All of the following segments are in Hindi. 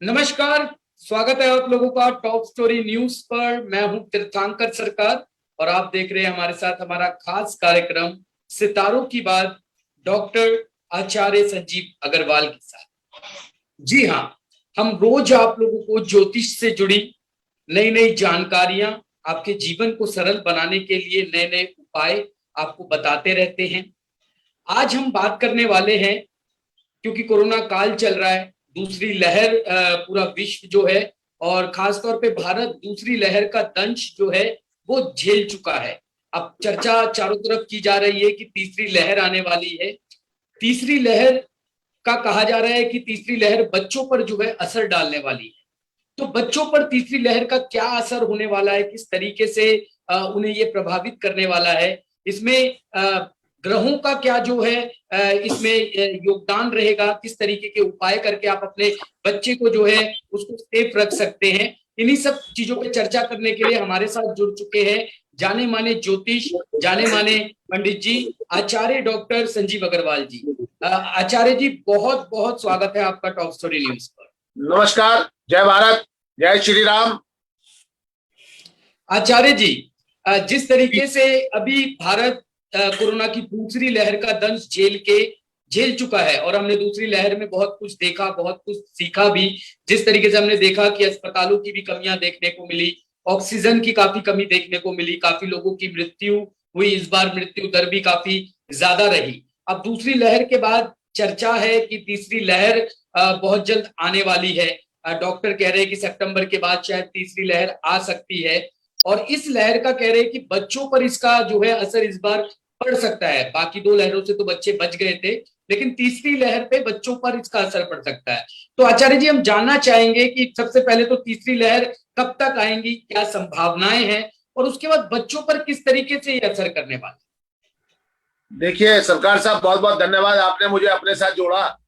नमस्कार। स्वागत है आप लोगों का टॉप स्टोरी न्यूज पर। मैं हूं तीर्थंकर सरकार और आप देख रहे हैं हमारे साथ हमारा खास कार्यक्रम सितारों की बात डॉक्टर आचार्य संजीव अग्रवाल के साथ। जी हाँ, हम रोज आप लोगों को ज्योतिष से जुड़ी नई नई जानकारियां, आपके जीवन को सरल बनाने के लिए नए नए उपाय आपको बताते रहते हैं। आज हम बात करने वाले हैं, क्योंकि कोरोना काल चल रहा है, दूसरी लहर पूरा विश्व जो है और खासतौर पे भारत दूसरी लहर का दंश जो है वो झेल चुका है। अब चर्चा चारों तरफ की जा रही है कि तीसरी लहर आने वाली है। तीसरी लहर का कहा जा रहा है कि तीसरी लहर बच्चों पर जो है असर डालने वाली है। तो बच्चों पर तीसरी लहर का क्या असर होने वाला है, किस तरीके से उन्हें ये प्रभावित करने वाला है, इसमें ग्रहों का क्या जो है इसमें योगदान रहेगा, किस तरीके के उपाय करके आप अपने बच्चे को जो है उसको सेफ रख सकते हैं। इन्हीं सब चीजों पे चर्चा करने के लिए हमारे साथ जुड़ चुके हैं जाने माने ज्योतिष, जाने माने पंडित जी, आचार्य डॉक्टर संजीव अग्रवाल जी। आचार्य जी, बहुत बहुत स्वागत है आपका टॉप स्टोरी न्यूज पर। नमस्कार, जय भारत, जय श्री राम। आचार्य जी, जिस तरीके से अभी भारत कोरोना की दूसरी लहर का दंश झेल चुका है और हमने दूसरी लहर में बहुत कुछ देखा, बहुत कुछ सीखा भी। जिस तरीके से हमने देखा कि अस्पतालों की भी कमियां देखने को मिली, ऑक्सीजन की काफी कमी देखने को मिली, काफी लोगों की मृत्यु हुई, इस बार मृत्यु दर भी काफी ज्यादा रही। अब दूसरी लहर के बाद चर्चा है कि तीसरी लहर बहुत जल्द आने वाली है। डॉक्टर कह रहे हैं कि सितंबर के बाद शायद तीसरी लहर आ सकती है और इस लहर का कह रहे हैं कि बच्चों पर इसका जो है असर इस बार पड़ सकता है। बाकी दो लहरों से तो बच्चे बच गए थे, लेकिन तीसरी लहर पे बच्चों पर इसका असर पड़ सकता है। तो आचार्य जी, हम जानना चाहेंगे कि सबसे पहले तो तीसरी लहर कब तक आएंगी, क्या संभावनाएं हैं, और उसके बाद बच्चों पर किस तरीके से ये असर करने वाला है। देखिए सरकार साहब, बहुत बहुत धन्यवाद, आपने मुझे अपने साथ जोड़ा।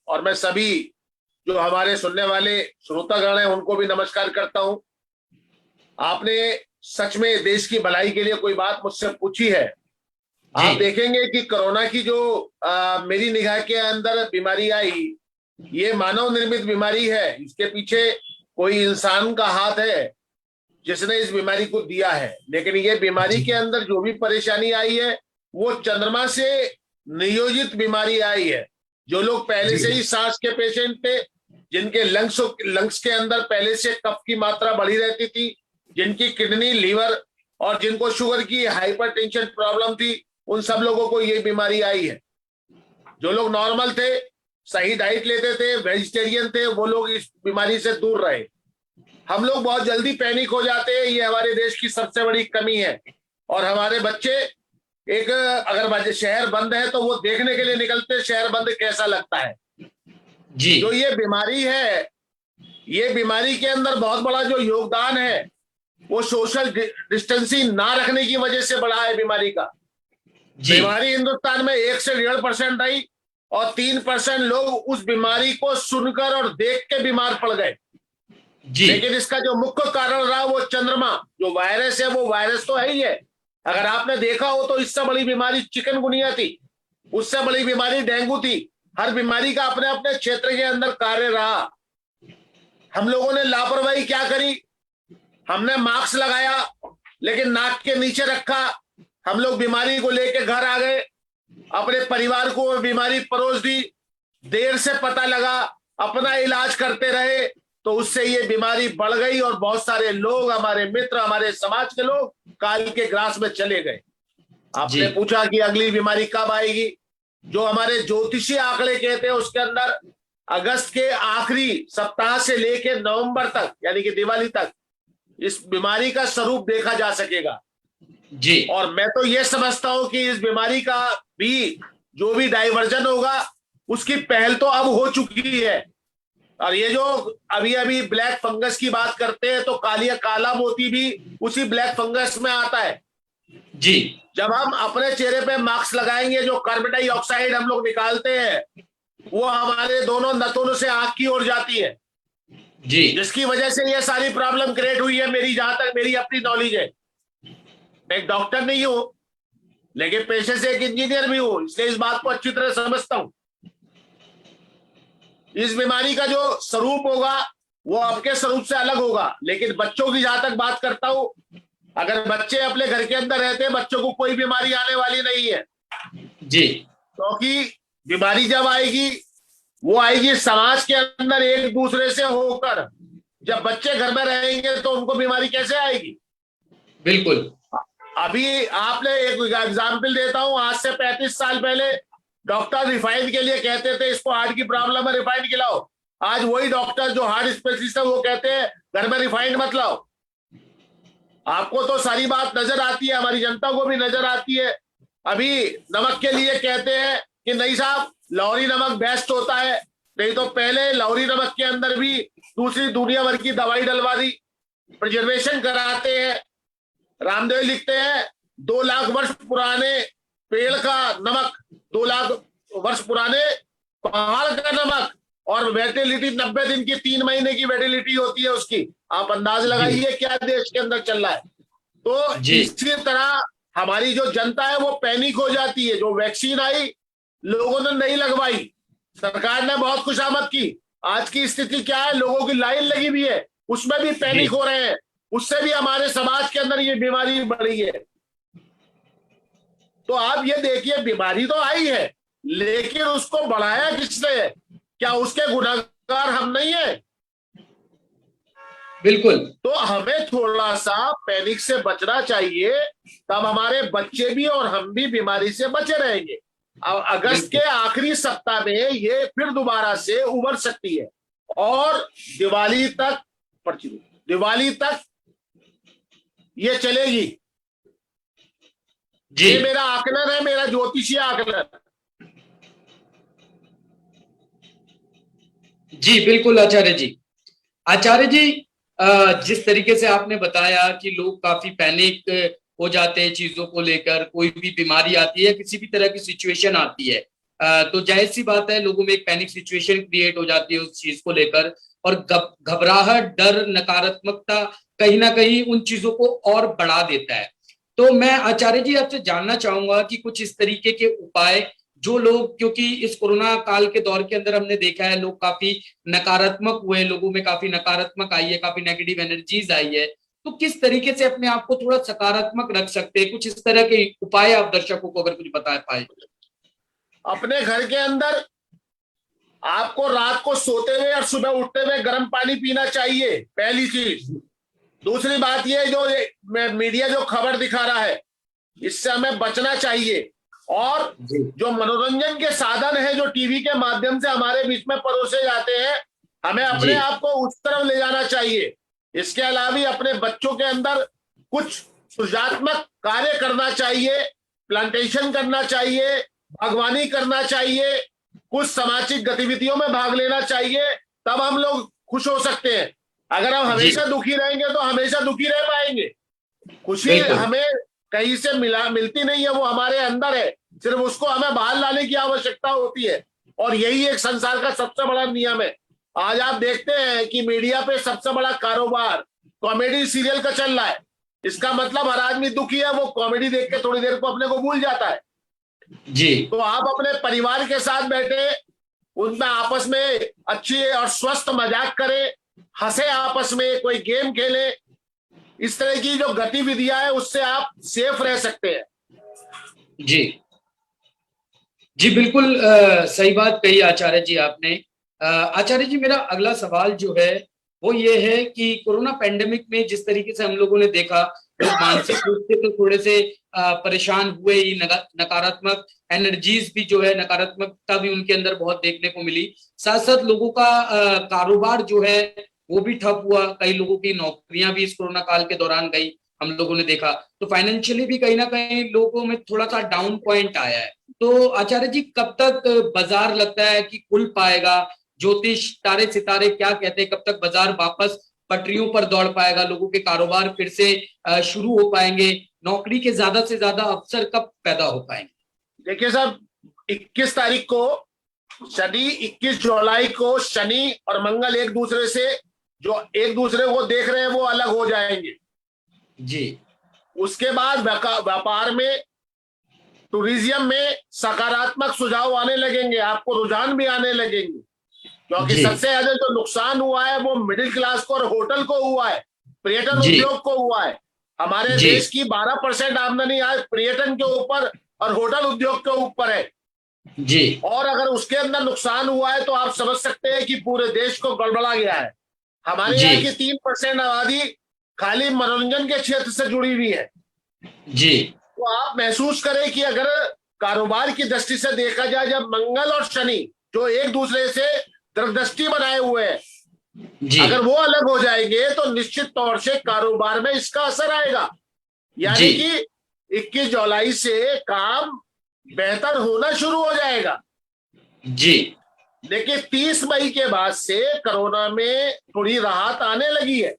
और मैं सभी जो हमारे सुनने वाले श्रोतागण हैं उनको भी नमस्कार करता हूं। आपने सच में देश की भलाई के लिए कोई बात मुझसे पूछी है। आप देखेंगे कि कोरोना की जो मेरी निगाह के अंदर बीमारी आई, ये मानव निर्मित बीमारी है। इसके पीछे कोई इंसान का हाथ है जिसने इस बीमारी को दिया है। लेकिन ये बीमारी के अंदर जो भी परेशानी आई है वो चंद्रमा से नियोजित बीमारी आई है। जो लोग पहले से ही सांस के पेशेंट थे, जिनके लंग्स के अंदर पहले से कफ की मात्रा बढ़ी रहती थी, जिनकी किडनी, लीवर और जिनको शुगर की हाइपरटेंशन प्रॉब्लम थी, उन सब लोगों को ये बीमारी आई है। जो लोग नॉर्मल थे, सही डाइट लेते थे, वेजिटेरियन थे, वो लोग इस बीमारी से दूर रहे। हम लोग बहुत जल्दी पैनिक हो जाते हैं, ये हमारे देश की सबसे बड़ी कमी है। और हमारे बच्चे अगर शहर बंद है तो वो देखने के लिए निकलते शहर बंद कैसा लगता है जी। जो ये बीमारी है, ये बीमारी के अंदर बहुत बड़ा जो योगदान है वो सोशल डिस्टेंसिंग ना रखने की वजह से बढ़ा है बीमारी का। बीमारी हिंदुस्तान में 1 से 1.5% आई और 3% लोग उस बीमारी को सुनकर और देख के बीमार पड़ गए। लेकिन इसका जो मुख्य कारण रहा वो चंद्रमा, जो वायरस है, वो वायरस तो है ही है। अगर आपने देखा हो तो इससे बड़ी बीमारी चिकनगुनिया थी, उससे बड़ी बीमारी डेंगू थी। हर बीमारी का अपने अपने क्षेत्र के अंदर कार्य रहा। हम लोगों ने लापरवाही क्या करी, हमने मास्क लगाया लेकिन नाक के नीचे रखा। हम लोग बीमारी को लेके घर आ गए, अपने परिवार को बीमारी परोस दी, देर से पता लगा, अपना इलाज करते रहे, तो उससे ये बीमारी बढ़ गई और बहुत सारे लोग, हमारे मित्र, हमारे समाज के लोग काल के ग्रास में चले गए। आपने पूछा कि अगली बीमारी कब आएगी। जो हमारे ज्योतिषी आंकड़े कहते हैं उसके अंदर अगस्त के आखिरी सप्ताह से लेकर नवंबर तक, यानी कि दिवाली तक, इस बीमारी का स्वरूप देखा जा सकेगा जी। और मैं तो ये समझता हूं कि इस बीमारी का भी जो भी डाइवर्जन होगा उसकी पहल तो अब हो चुकी है। और ये जो अभी अभी ब्लैक फंगस की बात करते हैं, तो काला मोती भी उसी ब्लैक फंगस में आता है जी। जब हम अपने चेहरे पे मास्क लगाएंगे, जो कार्बन डाइऑक्साइड हम लोग निकालते हैं वो हमारे दोनों नथुनों से आंख की ओर जाती है जी, जिसकी वजह से ये सारी प्रॉब्लम क्रिएट हुई है। जहां तक मेरी अपनी नॉलेज है, मैं एक डॉक्टर नहीं हूं लेकिन पेशे से एक इंजीनियर भी हूं, इसलिए इस बात को अच्छी तरह समझता हूं। इस बीमारी का जो स्वरूप होगा वो आपके स्वरूप से अलग होगा। लेकिन बच्चों की जहां तक बात करता हूं, अगर बच्चे अपने घर के अंदर रहते हैं, बच्चों को कोई बीमारी आने वाली नहीं है। जी क्योंकि बीमारी जब आएगी, वो आएगी समाज के अंदर एक दूसरे से होकर। जब बच्चे घर में रहेंगे तो उनको बीमारी कैसे आएगी? बिल्कुल। अभी आपने एक एग्जाम्पल देता हूं, आज से 35 साल पहले डॉक्टर रिफाइंड के लिए कहते थे इसको हार्ट की प्रॉब्लम है रिफाइंड खिलाओ। आज वही डॉक्टर जो हार्ट स्पेशलिस्ट है वो कहते हैं घर में रिफाइंड मत लाओ। आपको तो सारी बात नजर आती है, हमारी जनता को भी नजर आती है। अभी नमक के लिए कहते हैं कि नहीं साहब, लाहौरी नमक बेस्ट होता है। नहीं तो पहले लाहौरी नमक के अंदर भी दूसरी दुनिया भर की दवाई डलवा दी, प्रिजर्वेशन कराते हैं। रामदेव लिखते हैं 2 लाख वर्ष पुराने पेड़ का नमक, 2 लाख वर्ष पुराने पहाड़ का नमक, और वेटिलिटी 90 दिन की, 3 महीने की वेटिलिटी होती है उसकी। आप अंदाज लगाइए क्या देश के अंदर चल रहा है। तो जी इसी तरह हमारी जो जनता है वो पैनिक हो जाती है। जो वैक्सीन आई, लोगों ने नहीं लगवाई, सरकार ने बहुत खुशामद की। आज की स्थिति क्या है, लोगों की लाइन लगी हुई है, उसमें भी पैनिक हो रहे हैं। उससे भी हमारे समाज के अंदर ये बीमारी बढ़ी है। तो आप ये देखिए, बीमारी तो आई है, लेकिन उसको बढ़ाया किसने है? क्या उसके गुनहगार हम नहीं है? बिल्कुल। तो हमें थोड़ा सा पैनिक से बचना चाहिए, तब हमारे बच्चे भी और हम भी बीमारी से बचे रहेंगे। अब अगस्त के आखिरी सप्ताह में ये फिर दोबारा से उभर सकती है, और दिवाली तक ये चलेगी। जी ये मेरा आकलन है, मेरा ज्योतिषीय आकलन। जी बिल्कुल आचार्य जी। आचार्य जी, जिस तरीके से आपने बताया कि लोग काफी पैनिक हो जाते हैं चीजों को लेकर, कोई भी बीमारी आती है, किसी भी तरह की सिचुएशन आती है, तो जाहिर सी बात है लोगों में एक पैनिक सिचुएशन क्रिएट हो जाती है उस चीज को लेकर, और घबराहट, डर, नकारात्मकता कहीं ना कहीं उन चीजों को और बढ़ा देता है। तो मैं आचार्य जी आपसे जानना चाहूंगा कि कुछ इस तरीके के उपाय जो लोग, क्योंकि इस कोरोना काल के दौर के अंदर हमने देखा है लोग काफी नकारात्मक हुए, लोगों में काफी नकारात्मक आई है, काफी नेगेटिव एनर्जीज आई है, तो किस तरीके से अपने आप को थोड़ा सकारात्मक रख सकते हैं? कुछ इस तरह के उपाय आप दर्शकों को अगर कुछ बता पाए। अपने घर के अंदर आपको रात को सोते हुए और सुबह उठते हुए गर्म पानी पीना चाहिए, पहली चीज। दूसरी बात ये, जो मीडिया जो खबर दिखा रहा है, इससे हमें बचना चाहिए। और जो मनोरंजन के साधन है जो टीवी के माध्यम से हमारे बीच में परोसे जाते हैं, हमें अपने आप को उस तरफ ले जाना चाहिए। इसके अलावा अपने बच्चों के अंदर कुछ सृजनात्मक कार्य करना चाहिए, प्लांटेशन करना चाहिए, बागवानी करना चाहिए, कुछ सामाजिक गतिविधियों में भाग लेना चाहिए, तब हम लोग खुश हो सकते हैं। अगर हम हमेशा दुखी रहेंगे तो हमेशा दुखी रह पाएंगे। खुशी हमें कहीं से मिलती नहीं है, वो हमारे अंदर है, सिर्फ उसको हमें बाहर लाने की आवश्यकता होती है। और यही एक संसार का सबसे बड़ा नियम है। आज आप देखते हैं कि मीडिया पे सबसे बड़ा कारोबार कॉमेडी सीरियल का चल रहा है। इसका मतलब हर आदमी दुखी है, वो कॉमेडी देख के थोड़ी देर को अपने को भूल जाता है। जी तो आप अपने परिवार के साथ बैठे, उनमें आपस में अच्छी और स्वस्थ मजाक करें, हंसे, आपस में कोई गेम खेलें। इस तरह की जो गतिविधियां है उससे आप सेफ रह सकते हैं। जी जी बिल्कुल, सही बात कही आचार्य जी आपने। आचार्य जी, मेरा अगला सवाल जो है वो ये है कि कोरोना पेंडेमिक में जिस तरीके से हम लोगों ने देखा, लोग मानसिक रूप से तो थोड़े से परेशान हुए ही, नकारात्मक एनर्जीज भी जो है, नकारात्मकता भी उनके अंदर बहुत देखने को मिली। साथ साथ लोगों का कारोबार जो है वो भी ठप हुआ, कई लोगों की नौकरियां भी इस कोरोना काल के दौरान गई, हम लोगों ने देखा। तो फाइनेंशियली भी कहीं ना कहीं लोगों में थोड़ा सा डाउन पॉइंट आया है। तो आचार्य जी, कब तक बाजार लगता है कि खुल पाएगा? ज्योतिष, तारे सितारे क्या कहते हैं, कब तक बाजार वापस पटरियों पर दौड़ पाएगा? लोगों के कारोबार फिर से शुरू हो पाएंगे? नौकरी के ज्यादा से ज्यादा अवसर कब पैदा हो पाएंगे? देखिए साहब, 21 तारीख को शनि, 21 जुलाई को शनि और मंगल एक दूसरे को देख रहे हैं, वो अलग हो जाएंगे। जी। उसके बाद व्यापार में, टूरिज्म में सकारात्मक सुझाव आने लगेंगे, आपको रुझान भी आने लगेंगे। क्योंकि जी सबसे ज्यादा जो नुकसान हुआ है वो मिडिल क्लास को और होटल को हुआ है, पर्यटन जी उद्योग को हुआ है। हमारे जी देश की 12% आमदनी आज पर्यटन के ऊपर और होटल उद्योग के ऊपर है। जी और अगर उसके अंदर नुकसान हुआ है तो आप समझ सकते हैं कि पूरे देश को गड़बड़ा गया है। हमारे जी यहाँ की 3% आबादी खाली मनोरंजन के क्षेत्र से जुड़ी हुई है। जी तो आप महसूस करें कि अगर कारोबार की दृष्टि से देखा जाए, जब मंगल और शनि जो एक दूसरे से दृष्टि बनाए हुए हैं, जी अगर वो अलग हो जाएंगे तो निश्चित तौर से कारोबार में इसका असर आएगा। जी यानी कि 21 जुलाई से काम बेहतर होना शुरू हो जाएगा। जी देखिए 30 मई के बाद से कोरोना में थोड़ी राहत आने लगी है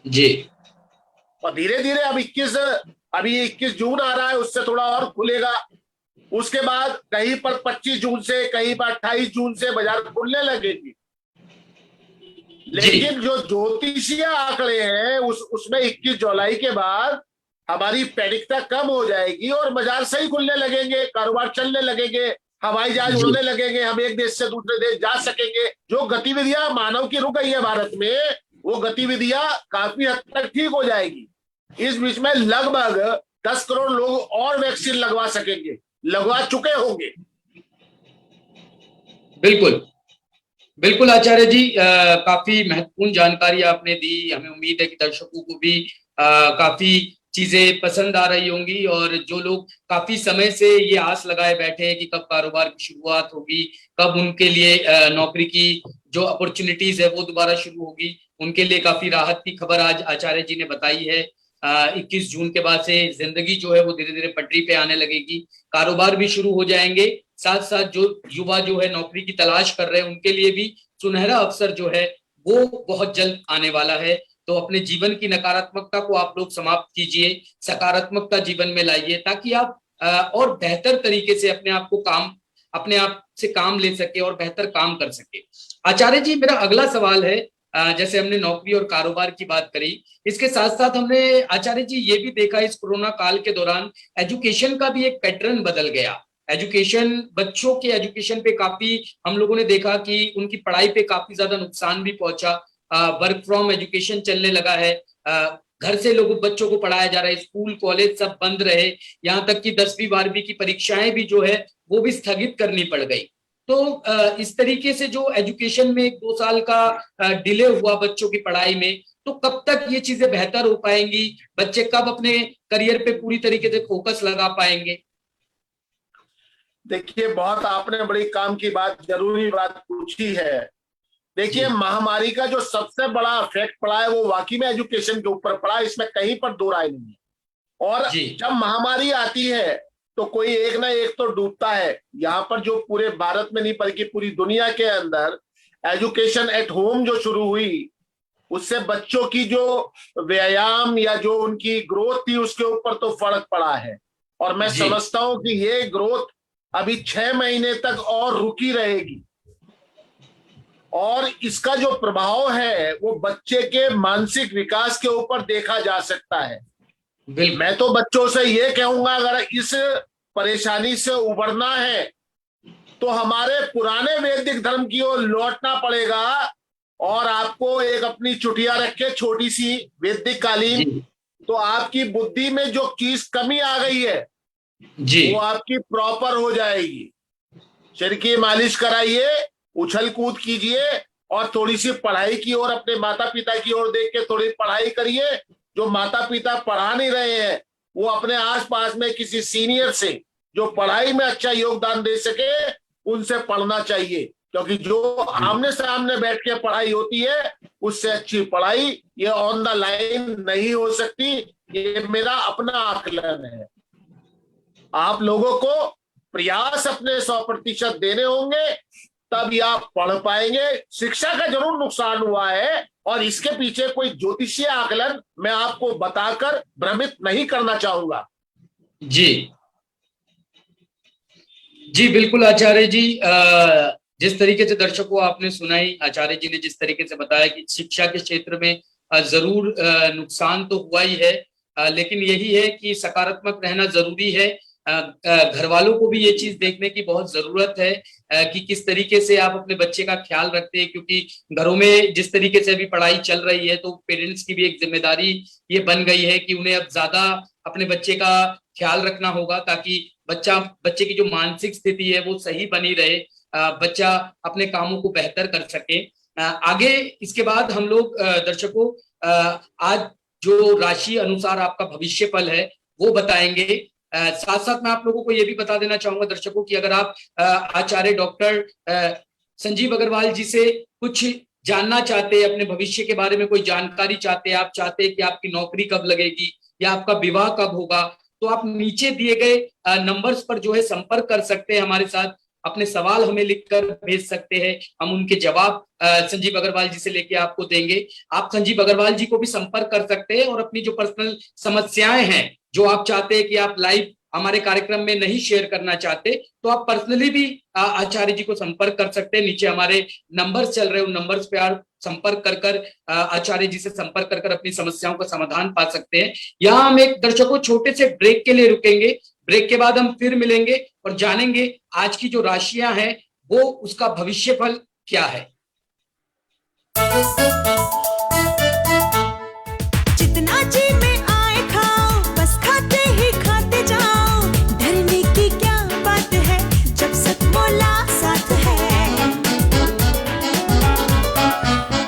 जी और धीरे धीरे अभी 21 जून आ रहा है, उससे थोड़ा और खुलेगा। उसके बाद कहीं पर 25 जून से, कहीं पर 28 जून से बाजार खुलने लगेगी। जी लेकिन जो ज्योतिषीय आंकड़े हैं उसमें 21 जुलाई के बाद हमारी पैनिकता कम हो जाएगी और बाजार सही खुलने लगेंगे, कारोबार चलने लगेंगे, हवाई जहाज जी उड़ने लगेंगे, हम एक देश से दूसरे देश जा सकेंगे। जो गतिविधियां मानव की रुक गई है भारत में, वो गतिविधियां काफी हद तक ठीक हो जाएगी। इस बीच में लगभग 10 करोड़ लोग और वैक्सीन लगवा सकेंगे, लगवा चुके होंगे। बिल्कुल बिल्कुल आचार्य जी, काफी महत्वपूर्ण जानकारी आपने दी। हमें उम्मीद है कि दर्शकों को भी काफी चीजें पसंद आ रही होंगी, और जो लोग काफी समय से ये आस लगाए बैठे हैं कि कब कारोबार की शुरुआत होगी, कब उनके लिए नौकरी की जो अपॉर्चुनिटीज है वो दोबारा शुरू होगी, उनके लिए काफी राहत की खबर आज आचार्य जी ने बताई है। 21 जून के बाद से जिंदगी जो है वो धीरे धीरे पटरी पे आने लगेगी, कारोबार भी शुरू हो जाएंगे। साथ साथ जो युवा जो है नौकरी की तलाश कर रहे हैं उनके लिए भी सुनहरा अवसर जो है वो बहुत जल्द आने वाला है। तो अपने जीवन की नकारात्मकता को आप लोग समाप्त कीजिए, सकारात्मकता जीवन में लाइए, ताकि आप और बेहतर तरीके से अपने आप से काम ले सके और बेहतर काम कर सके। आचार्य जी, मेरा अगला सवाल है, जैसे हमने नौकरी और कारोबार की बात करी, इसके साथ साथ हमने आचार्य जी ये भी देखा इस कोरोना काल के दौरान एजुकेशन का भी एक पैटर्न बदल गया। एजुकेशन, बच्चों के एजुकेशन पे काफी हम लोगों ने देखा कि उनकी पढ़ाई पे काफी ज्यादा नुकसान भी पहुंचा। वर्क फ्रॉम एजुकेशन चलने लगा है, घर से लोगों बच्चों को पढ़ाया जा रहा है, स्कूल कॉलेज सब बंद रहे, यहाँ तक कि 10वीं 12वीं की परीक्षाएं भी जो है वो भी स्थगित करनी पड़ गई। तो इस तरीके से जो एजुकेशन में 1-2 साल का डिले हुआ बच्चों की पढ़ाई में, तो कब तक ये चीजें बेहतर हो पाएंगी, बच्चे कब अपने करियर पे पूरी तरीके से फोकस लगा पाएंगे? देखिए बहुत आपने बड़ी काम की बात, जरूरी बात पूछी है। देखिए जी महामारी का जो सबसे बड़ा इफेक्ट पड़ा है वो वाकई में एजुकेशन के ऊपर पड़ा, इसमें कहीं पर दो राय नहीं है। और जी जब महामारी आती है तो कोई एक ना एक तो डूबता है। यहाँ पर जो पूरे भारत में नहीं बल्कि पूरी दुनिया के अंदर एजुकेशन एट होम जो शुरू हुई, उससे बच्चों की जो व्यायाम या जो उनकी ग्रोथ थी उसके ऊपर तो फर्क पड़ा है। और मैं जी समझता हूं कि ये ग्रोथ अभी 6 महीने तक और रुकी रहेगी। और इसका जो प्रभाव है वो बच्चे के मानसिक विकास के ऊपर देखा जा सकता है। बिल्कुल मैं तो बच्चों से ये कहूंगा, अगर इस परेशानी से उबरना है तो हमारे पुराने वैदिक धर्म की ओर लौटना पड़ेगा। और आपको एक अपनी चुटिया रखे छोटी सी वैदिक कालीन, जी तो आपकी बुद्धि में जो चीज कमी आ गई है जी वो आपकी प्रॉपर हो जाएगी। शरीर की मालिश कराइए, उछल कूद कीजिए और थोड़ी सी पढ़ाई की ओर, अपने माता पिता की ओर देख के थोड़ी पढ़ाई करिए। जो माता पिता पढ़ा नहीं रहे हैं वो अपने आसपास में किसी सीनियर से जो पढ़ाई में अच्छा योगदान दे सके उनसे पढ़ना चाहिए, क्योंकि जो आमने सामने बैठ के पढ़ाई होती है उससे अच्छी पढ़ाई ये ऑन द लाइन नहीं हो सकती। ये मेरा अपना आकलन है। आप लोगों को प्रयास अपने 100% देने होंगे, तब आप पढ़ पाएंगे। शिक्षा का जरूर नुकसान हुआ है और इसके पीछे कोई ज्योतिषीय आकलन मैं आपको बताकर भ्रमित नहीं करना चाहूंगा। जी जी बिल्कुल आचार्य जी, जिस तरीके से दर्शकों को आपने सुनाई, आचार्य जी ने जिस तरीके से बताया कि शिक्षा के क्षेत्र में जरूर नुकसान तो हुआ ही है, लेकिन यही है कि सकारात्मक रहना जरूरी है। घर वालों को भी ये चीज देखने की बहुत जरूरत है कि किस तरीके से आप अपने बच्चे का ख्याल रखते हैं, क्योंकि घरों में जिस तरीके से अभी पढ़ाई चल रही है तो पेरेंट्स की भी एक जिम्मेदारी ये बन गई है कि उन्हें अब ज्यादा अपने बच्चे का ख्याल रखना होगा, ताकि बच्चे की जो मानसिक स्थिति है वो सही बनी रहे, बच्चा अपने कामों को बेहतर कर सके। आगे इसके बाद हम लोग दर्शकों आज जो राशि अनुसार आपका भविष्य फल है वो बताएंगे। साथ साथ मैं आप लोगों को ये भी बता देना चाहूंगा दर्शकों कि अगर आप आचार्य डॉक्टर संजीव अग्रवाल जी से कुछ जानना चाहते हैं, अपने भविष्य के बारे में कोई जानकारी चाहते हैं, आप चाहते हैं कि आपकी नौकरी कब लगेगी या आपका विवाह कब होगा, तो आप नीचे दिए गए नंबर्स पर जो है संपर्क कर सकते हैं हमारे साथ, अपने सवाल हमें लिखकर भेज सकते हैं, हम उनके जवाब संजीव अग्रवाल जी से लेके आपको देंगे। आप संजीव अग्रवाल जी को भी संपर्क कर सकते हैं और अपनी जो पर्सनल समस्याएं हैं जो आप चाहते हैं कि आप लाइव हमारे कार्यक्रम में नहीं शेयर करना चाहते, तो आप पर्सनली भी आचार्य जी को संपर्क कर सकते हैं। नीचे हमारे नंबर्स चल रहे हैं, उन नंबर्स पे आप संपर्क कर आचार्य जी से संपर्क कर अपनी समस्याओं का समाधान पा सकते हैं। यहाँ हम एक दर्शकों छोटे से ब्रेक के लिए रुकेंगे, ब्रेक के बाद हम फिर मिलेंगे और जानेंगे आज की जो राशियां हैं वो उसका भविष्य फल क्या है। जितना जी में आए खाओ, बस खाते ही खाते जाओ, डरने की क्या बात है जब सतमोला साथ है।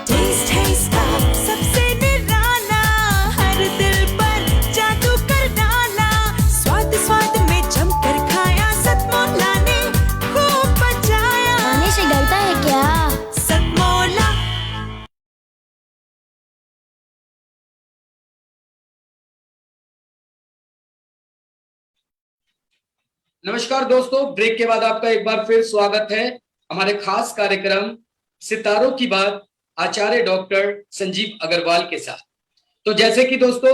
टेस्ट है इसका सबसे निराला, हर दिल पर जादू कर डाला, स्वाद स्वाद में जमकर खाया, सतमोला ने खूब बचाया। खाने से डरता है क्या? सतमोला। नमस्कार दोस्तों, ब्रेक के बाद आपका एक बार फिर स्वागत है हमारे खास कार्यक्रम सितारों की बात आचार्य डॉक्टर संजीव अग्रवाल के साथ। तो जैसे कि दोस्तों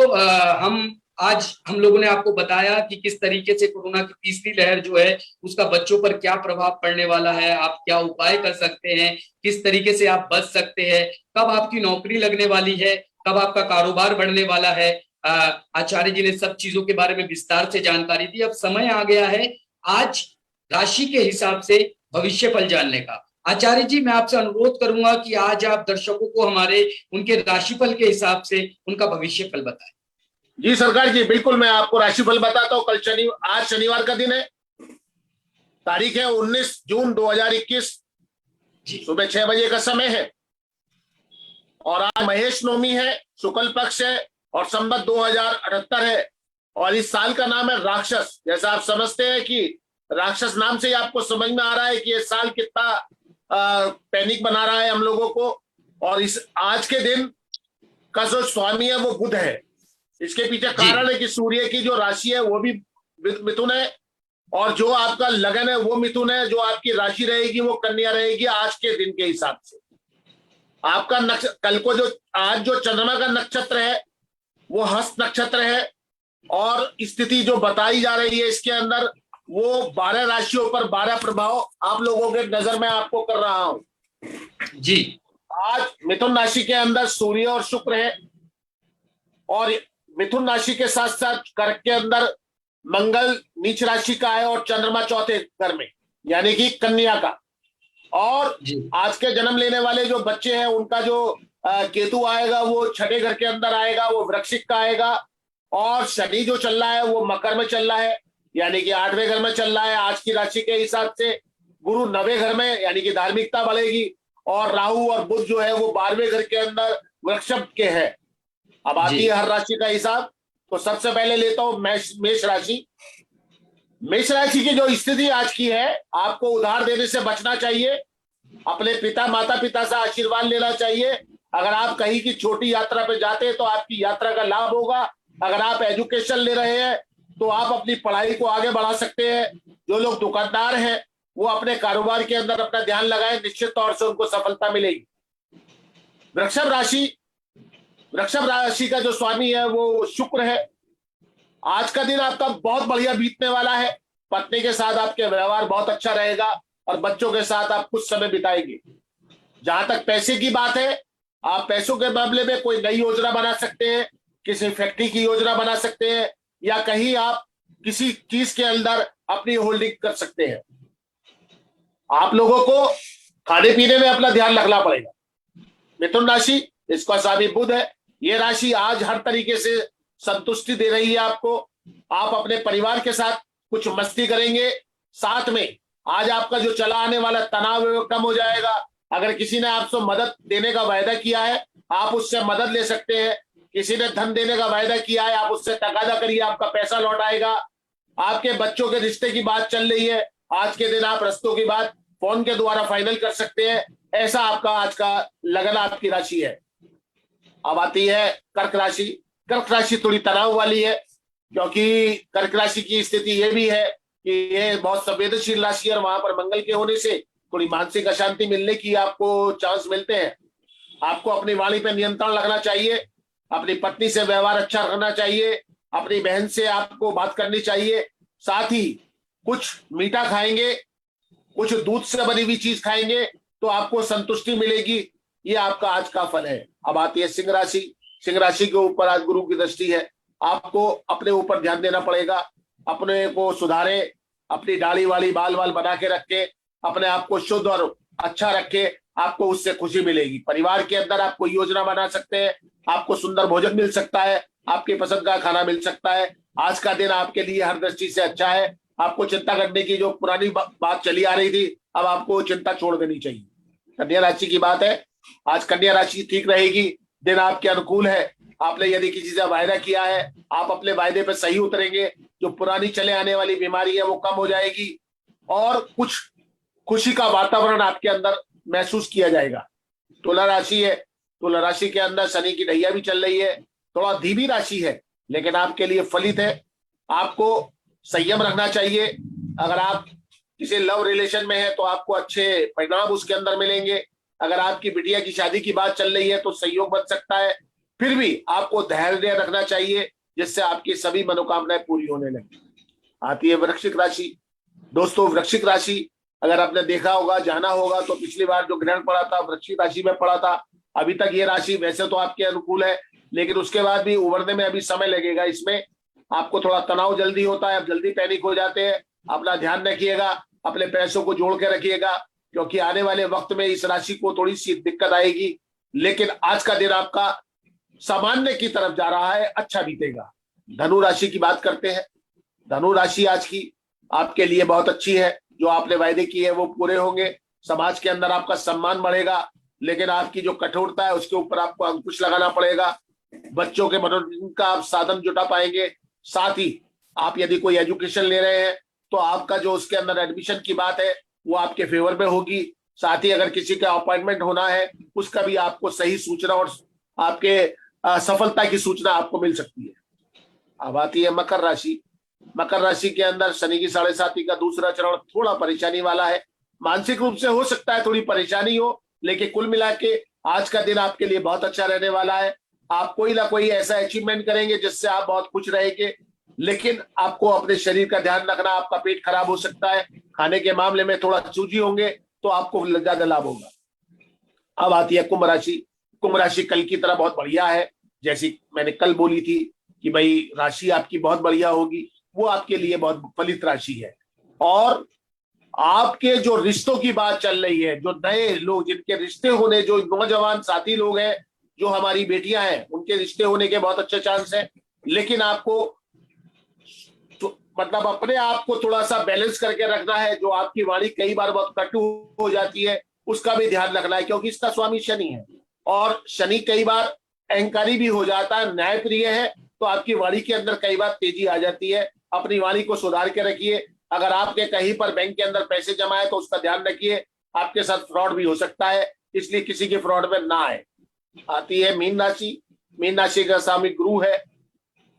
हम लोगों ने आपको बताया कि किस तरीके से कोरोना की तीसरी लहर जो है उसका बच्चों पर क्या प्रभाव पड़ने वाला है, आप क्या उपाय कर सकते हैं, किस तरीके से आप बच सकते हैं, कब आपकी नौकरी लगने वाली है, कब आपका कारोबार बढ़ने वाला है। आचार्य जी ने सब चीजों के बारे में विस्तार से जानकारी दी। अब समय आ गया है आज राशि के हिसाब से भविष्य फल जानने का। आचार्य जी, मैं आपसे अनुरोध करूंगा कि आज आप दर्शकों को हमारे उनके राशिफल के हिसाब से उनका भविष्य फल बताएं। जी सरकार जी, बिल्कुल मैं आपको राशिफल बताता हूँ। आज शनिवार का दिन है, तारीख है 19 जून 2021, सुबह 6 बजे का समय है और आज महेश नवमी है, शुक्ल पक्ष है और संवत 2078 है और इस साल का नाम है राक्षस। जैसा आप समझते हैं कि राक्षस नाम से ही आपको समझ में आ रहा है कि ये साल कितना पैनिक बना रहा है हम लोगों को। और इस आज के दिन का जो स्वामी है वो बुध है। इसके पीछे कारण है कि सूर्य की जो राशि है वो भी मिथुन है और जो आपका लगन है वो मिथुन है, जो आपकी राशि रहेगी वो कन्या रहेगी आज के दिन के हिसाब से। आपका कल को जो आज जो चंद्रमा का नक्षत्र है वो हस्त नक्षत्र है और स्थिति जो बताई जा रही है इसके अंदर वो 12 राशियों पर 12 प्रभाव आप लोगों के नजर में आपको कर रहा हूं जी। आज मिथुन राशि के अंदर सूर्य और शुक्र है और मिथुन राशि के साथ साथ कर्क के अंदर मंगल नीच राशि का है और चंद्रमा चौथे घर में यानी कि कन्या का। और आज के जन्म लेने वाले जो बच्चे हैं उनका जो केतु आएगा वो छठे घर के अंदर आएगा, वो वृश्चिक का आएगा। और शनि जो चल रहा है वो मकर में चल रहा है यानी कि 8वें घर में चल रहा है आज की राशि के हिसाब से। गुरु 9वें घर में यानी कि धार्मिकता बढ़ेगी और राहु और बुध जो है वो 12वें घर के अंदर वृषभ के है। अब आती है हर राशि का हिसाब। तो सबसे पहले लेता हूं मेष राशि। मेष राशि की जो स्थिति आज की है, आपको उधार देने से बचना चाहिए, अपने पिता माता पिता से आशीर्वाद लेना चाहिए। अगर आप कहीं की छोटी यात्रा पे जाते हैं तो आपकी यात्रा का लाभ होगा। अगर आप एजुकेशन ले रहे हैं तो आप अपनी पढ़ाई को आगे बढ़ा सकते हैं। जो लोग दुकानदार हैं वो अपने कारोबार के अंदर अपना ध्यान लगाएं, निश्चित तौर से उनको सफलता मिलेगी। वृषभ राशि का जो स्वामी है वो शुक्र है। आज का दिन आपका बहुत बढ़िया बीतने वाला है। पत्नी के साथ आपके व्यवहार बहुत अच्छा रहेगा और बच्चों के साथ आप कुछ समय बिताएंगे। जहां तक पैसे की बात है, आप पैसों के मामले में कोई नई योजना बना सकते हैं, किसी फैक्ट्री की योजना बना सकते हैं या कहीं आप किसी चीज के अंदर अपनी होल्डिंग कर सकते हैं। आप लोगों को खाने पीने में अपना ध्यान रखना पड़ेगा। मिथुन राशि, इसका स्वामी बुध है। ये राशि आज हर तरीके से संतुष्टि दे रही है आपको। आप अपने परिवार के साथ कुछ मस्ती करेंगे, साथ में आज आपका जो चला आने वाला तनाव है वो कम हो जाएगा। अगर किसी ने आपसे मदद देने का वायदा किया है, आप उससे मदद ले सकते हैं। किसी ने धन देने का वायदा किया है, आप उससे तगादा करिए, आपका पैसा लौट आएगा। आपके बच्चों के रिश्ते की बात चल रही है, आज के दिन आप रिश्तों की बात फोन के द्वारा फाइनल कर सकते हैं। ऐसा आपका आज का लगन आपकी राशि है। अब आती है कर्क राशि। कर्क राशि थोड़ी तनाव वाली है, क्योंकि कर्क राशि की स्थिति ये भी है कि ये बहुत संवेदनशील राशि है और वहां पर मंगल के होने से थोड़ी मानसिक अशांति मिलने की आपको चांस मिलते हैं। आपको अपनी वाणी पर नियंत्रण रखना चाहिए, अपनी पत्नी से व्यवहार अच्छा रखना चाहिए, अपनी बहन से आपको बात करनी चाहिए। साथ ही कुछ मीठा खाएंगे, कुछ दूध से बनी हुई चीज खाएंगे तो आपको संतुष्टि मिलेगी। ये आपका आज का फल है। अब आती है सिंह राशि। सिंह राशि के ऊपर आज गुरु की दृष्टि है। आपको अपने ऊपर ध्यान देना पड़ेगा, अपने को सुधारे, अपनी दाढ़ी वाली बाल वाल बना के रखे, अपने आप को शुद्ध और अच्छा रखे, आपको उससे खुशी मिलेगी। परिवार के अंदर आपको योजना बना सकते हैं, आपको सुंदर भोजन मिल सकता है, आपकी पसंद का खाना मिल सकता है। आज का दिन आपके लिए हर दृष्टि से अच्छा है। आपको चिंता करने की जो पुरानी बात चली आ रही थी, अब आपको चिंता छोड़ देनी चाहिए। कन्या राशि की बात है, आज कन्या राशि ठीक रहेगी, दिन आपके अनुकूल है। आपने यदि किसी से वायदा किया है, आप अपने वायदे पर सही उतरेंगे। जो पुरानी चले आने वाली बीमारी है वो कम हो जाएगी और कुछ खुशी का वातावरण आपके अंदर महसूस किया जाएगा। तुला राशि है। तुला राशि के अंदर शनि की ढैया भी चल रही है। थोड़ा धीमी राशि है लेकिन आपके लिए फलित है। आपको संयम रखना चाहिए। अगर आप किसी लव रिलेशन में है तो आपको अच्छे परिणाम उसके अंदर मिलेंगे। अगर आपकी बिटिया की शादी की बात चल रही है तो सहयोग बन सकता है। फिर भी आपको धैर्य रखना चाहिए जिससे आपकी सभी मनोकामनाएं पूरी होने लगे। आती है वृश्चिक राशि। दोस्तों, वृश्चिक राशि अगर आपने देखा होगा, जाना होगा तो पिछली बार जो ग्रहण पड़ा था वृश्चिक राशि में पड़ा था। अभी तक ये राशि वैसे तो आपके अनुकूल है, लेकिन उसके बाद भी उभरने में अभी समय लगेगा। इसमें आपको थोड़ा तनाव जल्दी होता है, आप जल्दी पैनिक हो जाते हैं। अपना ध्यान रखिएगा, अपने पैसों को जोड़ के रखिएगा, क्योंकि आने वाले वक्त में इस राशि को थोड़ी सी दिक्कत आएगी। लेकिन आज का दिन आपका सामान्य की तरफ जा रहा है, अच्छा बीतेगा। धनु राशि की बात करते हैं। धनु राशि आज की आपके लिए बहुत अच्छी है। जो आपने वायदे किए हैं वो पूरे होंगे। समाज के अंदर आपका सम्मान बढ़ेगा, लेकिन आपकी जो कठोरता है उसके ऊपर आपको अंकुश लगाना पड़ेगा। बच्चों के मनोरंजन का आप साधन जुटा पाएंगे। साथ ही आप यदि कोई एजुकेशन ले रहे हैं तो आपका जो उसके अंदर एडमिशन की बात है वो आपके फेवर में होगी। साथ ही अगर किसी का अपॉइंटमेंट होना है उसका भी आपको सही सूचना और आपके सफलता की सूचना आपको मिल सकती है। अब आती है मकर राशि। मकर राशि के अंदर शनि की 7.5 का दूसरा चरण थोड़ा परेशानी वाला है। मानसिक रूप से हो सकता है थोड़ी परेशानी हो, लेकिन कुल मिला के आज का दिन आपके लिए बहुत अच्छा रहने वाला है। आप कोई ना कोई ऐसा अचीवमेंट करेंगे जिससे आप बहुत खुश रहेंगे। लेकिन आपको अपने शरीर का ध्यान रखना, आपका पेट खराब हो सकता है, खाने के मामले में थोड़ा चूजी होंगे तो आपको ज्यादा लाभ होगा। अब आती है कुंभ राशि। कुंभ राशि कल की तरह बहुत बढ़िया है। जैसी मैंने कल बोली थी कि भाई राशि आपकी बहुत बढ़िया होगी, वो आपके लिए बहुत फलित राशि है। और आपके जो रिश्तों की बात चल रही है, जो नए लोग जिनके रिश्ते होने, जो नौजवान साथी लोग हैं, जो हमारी बेटियां हैं, उनके रिश्ते होने के बहुत अच्छे चांस हैं। लेकिन आपको तो मतलब अपने आप को थोड़ा सा बैलेंस करके रखना है। जो आपकी वाणी कई बार बहुत कटु हो जाती है उसका भी ध्यान रखना है, क्योंकि इसका स्वामी शनि है और शनि कई बार अहंकारी भी हो जाता है। न्यायप्रिय है तो आपकी वाणी के अंदर कई बार तेजी आ जाती है। अपनी वाणी को सुधार के रखिए। अगर आपके कहीं पर बैंक के अंदर पैसे जमा है तो उसका ध्यान रखिए, आपके साथ फ्रॉड भी हो सकता है, इसलिए किसी के फ्रॉड में ना आए। आती है मीन राशि। मीन राशि का स्वामी गुरु है।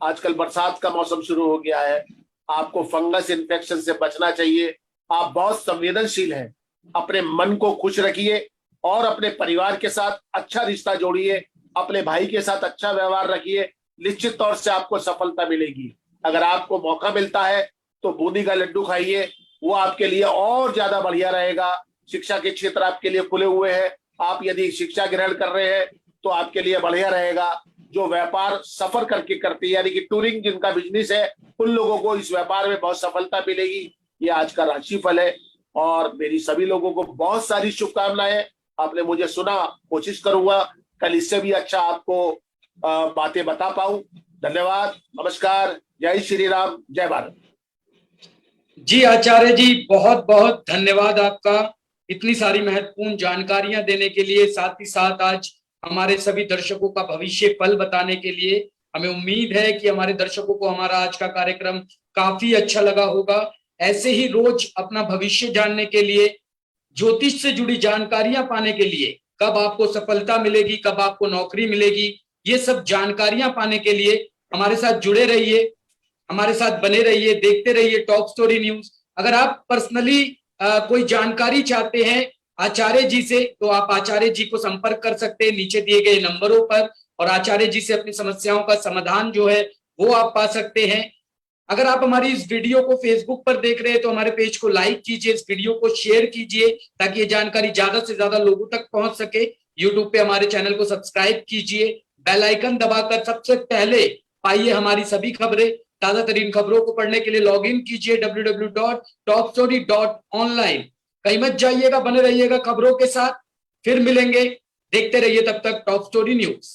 आजकल बरसात का मौसम शुरू हो गया है, आपको फंगस इन्फेक्शन से बचना चाहिए। आप बहुत संवेदनशील हैं, अपने मन को खुश रखिए और अपने परिवार के साथ अच्छा रिश्ता जोड़िए। अपने भाई के साथ अच्छा व्यवहार रखिए, निश्चित तौर से आपको सफलता मिलेगी। अगर आपको मौका मिलता है तो बूंदी का लड्डू खाइए, वो आपके लिए और ज्यादा बढ़िया रहेगा। शिक्षा के क्षेत्र आपके लिए खुले हुए हैं। आप यदि शिक्षा ग्रहण कर रहे हैं तो आपके लिए बढ़िया रहेगा। जो व्यापार सफर करके करते हैं, यानी कि टूरिंग जिनका बिजनेस है, उन लोगों को इस व्यापार में बहुत सफलता मिलेगी। ये आज का राशिफल है और मेरी सभी लोगों को बहुत सारी शुभकामनाएं। आपने मुझे सुना, कोशिश करूंगा कल इससे भी अच्छा आपको बातें बता पाऊं। धन्यवाद, नमस्कार, जय श्री राम, जय भारत। जी आचार्य जी, बहुत बहुत धन्यवाद आपका इतनी सारी महत्वपूर्ण जानकारियां देने के लिए, साथ ही साथ आज हमारे सभी दर्शकों का भविष्य फल बताने के लिए। हमें उम्मीद है कि हमारे दर्शकों को हमारा आज का कार्यक्रम काफी अच्छा लगा होगा। ऐसे ही रोज अपना भविष्य जानने के लिए, ज्योतिष से जुड़ी जानकारियां पाने के लिए, कब आपको सफलता मिलेगी, कब आपको नौकरी मिलेगी, ये सब जानकारियां पाने के लिए हमारे साथ जुड़े रहिए, हमारे साथ बने रहिए, देखते रहिए टॉप स्टोरी न्यूज। अगर आप पर्सनली कोई जानकारी चाहते हैं आचार्य जी से, तो आप आचार्य जी को संपर्क कर सकते हैं नीचे दिए गए नंबरों पर, और आचार्य जी से अपनी समस्याओं का समाधान जो है वो आप पा सकते हैं। अगर आप हमारी इस वीडियो को फेसबुक पर देख रहे हैं तो हमारे पेज को लाइक कीजिए, इस वीडियो को शेयर कीजिए ताकि ये जानकारी ज्यादा से ज्यादा लोगों तक पहुंच सके। यूट्यूब पे हमारे चैनल को सब्सक्राइब कीजिए, बेल आइकन दबाकर सबसे पहले पाइए हमारी सभी खबरें। ताजा तरीन खबरों को पढ़ने के लिए लॉग इन कीजिए www.topstory.online। कहीं मत जाइएगा, बने रहिएगा खबरों के साथ। फिर मिलेंगे, देखते रहिए तब तक टॉप स्टोरी न्यूज।